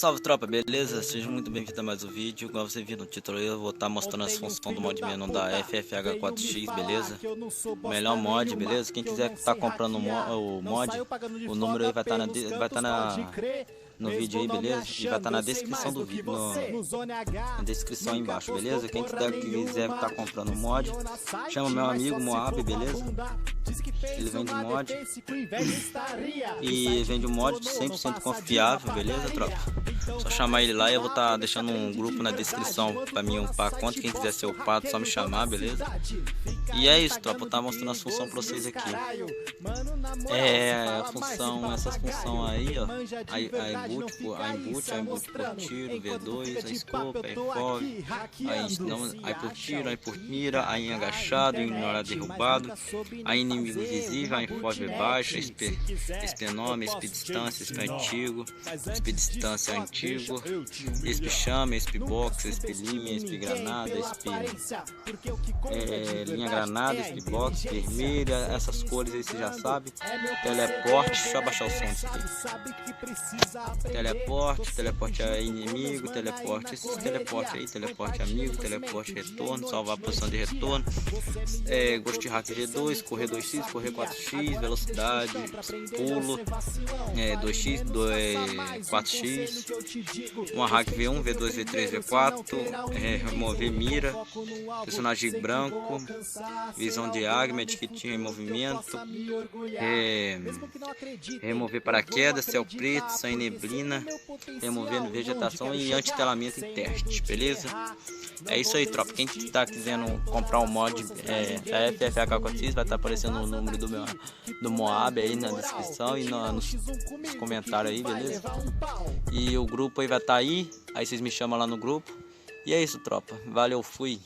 Salve tropa, beleza? Seja muito bem-vindo a mais um vídeo. Igual você viu no título aí, eu vou estar mostrando as funções do mod menu da FFH4X, beleza? O melhor mod, beleza? Quem quiser estar comprando o mod, o número aí vai estar no vídeo aí, beleza? E vai estar na descrição do vídeo, na descrição aí embaixo, beleza? Quem quiser estar comprando o mod, chama meu amigo Moab, beleza? Ele vende mod e vende um mod 100% confiável, beleza, tropa? Só chamar ele lá e eu vou estar deixando um grupo na descrição para mim upar a conta. Quem quiser ser upado, só me chamar, beleza? E é isso, tropa. Eu vou estar mostrando as funções para vocês aqui. Essas funções aí, ó. A input por tiro, V2, a scope, a FOV, aí por tiro, aí por mira, aí em agachado, em hora derrubado, aí inimigo visível, aí FOV baixa, SP nome, SP distância, SP antigo, SP distância antigo, SP chama, SP box, SP linha, SP granada, SP linha granada, SP box, vermelha, essas cores aí você já sabe. Teleporte, deixa eu abaixar o som disso aqui. Teleporte é inimigo, teleporte, esses teleporte aí, teleporte amigo, teleporte retorno, salvar a posição de retorno, Ghost Hack G2, correr 2x, correr 4x, velocidade, pulo, 2x, 4x, uma hack V1, V2, V3, V4, remover mira, personagem branco, visão de águia, medkitinho em movimento, remover paraquedas, céu preto, sem neblina, removendo vegetação e antitelamento em teste, beleza? É isso aí, tropa. Quem tá querendo comprar o mod da FFH4X, vai estar aparecendo o número do Moab aí na descrição e nos comentários aí, beleza? E o grupo aí vai estar aí vocês me chamam lá no grupo. E é isso, tropa. Valeu, fui.